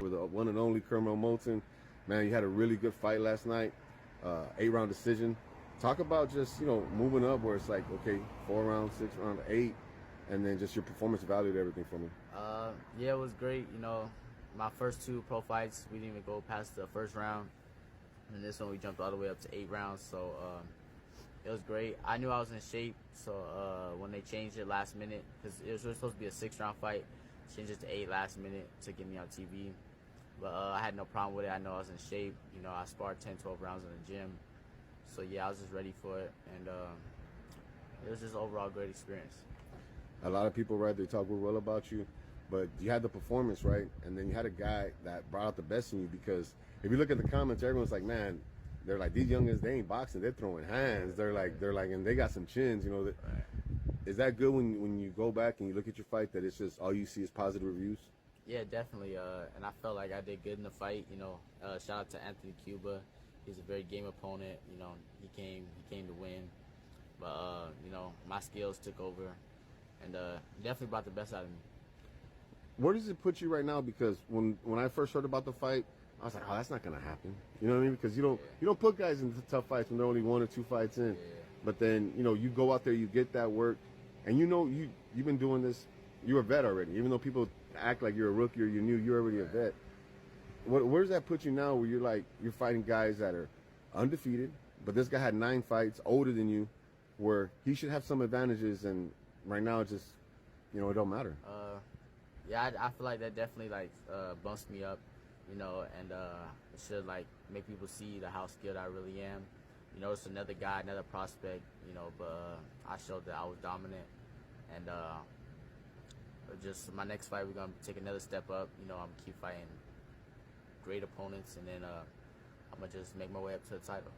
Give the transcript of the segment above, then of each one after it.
For the one and only Curmel Moulton, man, you had a really good fight last night, 8-round decision. Talk about just, moving up where it's like, okay, 4 rounds, 6 rounds, 8, and then just your performance valued everything for me. Yeah, it was great. My first 2 pro fights, we didn't even go past the first round. And this one, we jumped all the way up to 8 rounds. So it was great. I knew I was in shape. So when they changed it last minute, because it was really supposed to be a 6-round fight, changed it to 8 last minute to get me on TV. But I had no problem with it. I know I was in shape. I sparred 10, 12 rounds in the gym. So, yeah, I was just ready for it. And it was just overall great experience. A lot of people, right, they talk real well about you, but you had the performance, right? And then you had a guy that brought out the best in you, because if you look at the comments, everyone's like, man, they're like, these youngins, they ain't boxing, they're throwing hands. They're like, and they got some chins, Right. Is that good when you go back and you look at your fight, that it's just all you see is positive reviews? Yeah, definitely. And I felt like I did good in the fight. Shout out to Anthony Cuba. He's a very game opponent. He came to win. But my skills took over, and definitely brought the best out of me. Where does it put you right now? Because when I first heard about the fight, I was like, oh, that's not gonna happen. You know what I mean? Because you don't put guys into tough fights when they're only 1 or 2 fights in. Yeah. But then you go out there, you get that work, and you've been doing this. You're a vet already. Even though people act like you're a rookie or you're new, you're already a vet. Where does that put you now, where you're fighting guys that are undefeated, but this guy had 9 fights, older than you, where he should have some advantages, and right now it's just, it don't matter. Yeah, I feel like that definitely bumps me up, and it should make people see how skilled I really am. It's another guy, another prospect, but I showed that I was dominant, and just my next fight, we're gonna take another step up. I'm gonna keep fighting great opponents, and then I'm gonna just make my way up to the title.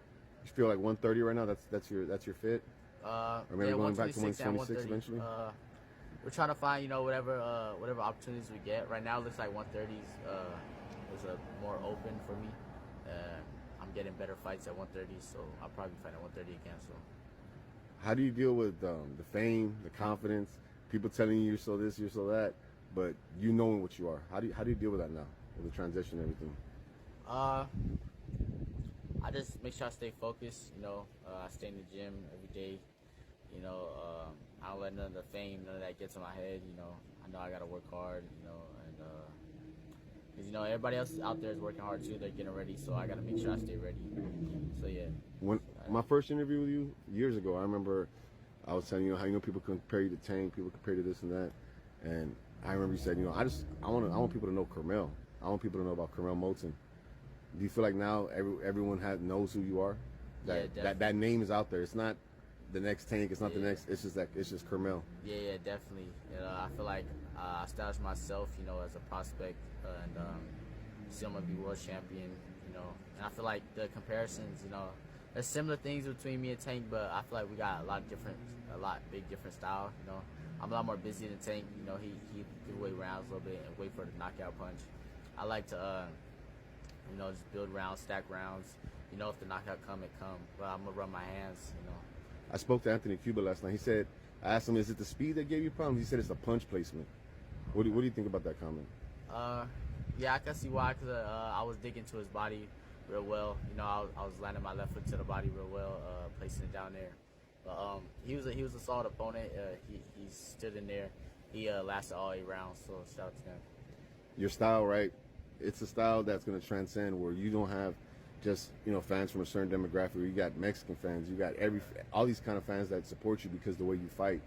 You feel like 130 right now? That's your fit? Or maybe going back to 126 eventually? We're trying to find, whatever opportunities we get. Right now, it looks like 130s is more open for me. I'm getting better fights at 130, so I'll probably fight at 130 again. So, how do you deal with the fame, the confidence, people telling you you're so this, you're so that, but you knowing what you are? How do you deal with that now, with the transition and everything? I just make sure I stay focused. I stay in the gym every day. I don't let none of the fame, none of that get to my head. I know I gotta work hard. And because everybody else out there is working hard too. They're getting ready, so I gotta make sure I stay ready. So yeah. When my first interview with you years ago, I remember I was telling you how people compare you to Tank, people compare you to this and that, and I remember you said, I want people to know Curmel. I want people to know about Curmel Moulton. Do you feel like now everyone knows who you are? That name is out there. It's not the next Tank. It's not the next. It's just Curmel. Yeah, definitely. I feel like I established myself, as a prospect, and still gonna be world champion. And I feel like the comparisons, there's similar things between me and Tank, but I feel like we got a lot big different style. I'm a lot more busy than Tank. He can wait rounds a little bit and wait for the knockout punch. I like to just build rounds, stack rounds. If the knockout come, it come. But I'm gonna run my hands. I spoke to Anthony Cuba last night. He said, I asked him, is it the speed that gave you problems? He said it's the punch placement. What do you think about that comment? Yeah, I can see why. Cause I was digging to his body real well. I was landing my left foot to the body real well, placing it down there. But he was a solid opponent. He stood in there. He lasted all 8 rounds. So shout out to him. Your style, right? It's a style that's going to transcend, where you don't have just fans from a certain demographic. You got Mexican fans, you got all these kind of fans that support you because of the way you fight.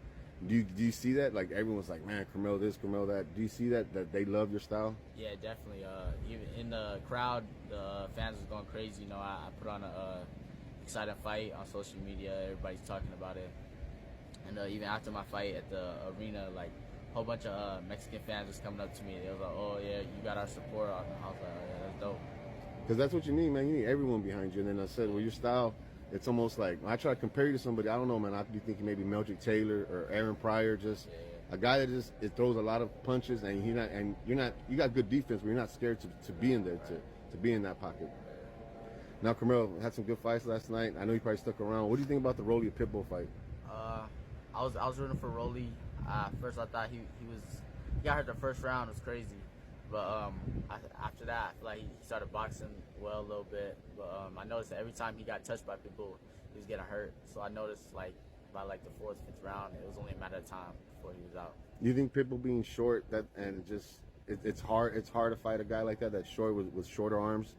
Do you see that? Like, everyone's like, man, Curmel this, Curmel that. Do you see that they love your style? Yeah, definitely. Even in the crowd, the fans was going crazy. I put on a exciting fight on social media. Everybody's talking about it, and even after my fight at the arena, a whole bunch of Mexican fans was coming up to me. They was like, "Oh yeah, you got our support." I was like, "Oh yeah, that's dope." Because that's what you need, man. You need everyone behind you. And then I said, well, your style, it's almost like, when I try to compare you to somebody, I don't know, man, I'd be thinking maybe Meldrick Taylor or Aaron Pryor, just a guy that it throws a lot of punches, and you got good defense, but you're not scared to be in there, to be in that pocket. Now, Curmel had some good fights last night. I know you probably stuck around. What do you think about the Rolly Pitbull fight? I was rooting for Rolly. First I thought he got hurt the first round. It was crazy. But after that, I feel like he started boxing well a little bit. But I noticed that every time he got touched by people, he was getting hurt. So I noticed like by like the fourth, fifth round, it was only a matter of time before he was out. You think Pitbull being short it's hard to fight a guy like that that's short with shorter arms?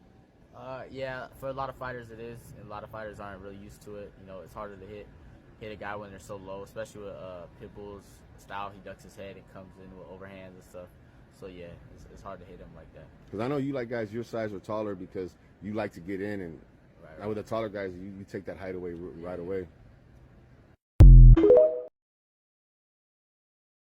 Yeah, for a lot of fighters it is, and a lot of fighters aren't really used to it. You know, it's harder to hit a guy when they're so low, especially with Pitbull's style. He ducks his head and comes in with overhands and stuff. So yeah, it's hard to hit him like that. Because I know you like guys your size or taller because you like to get in, and Right. now with the taller guys, you take that height away right away.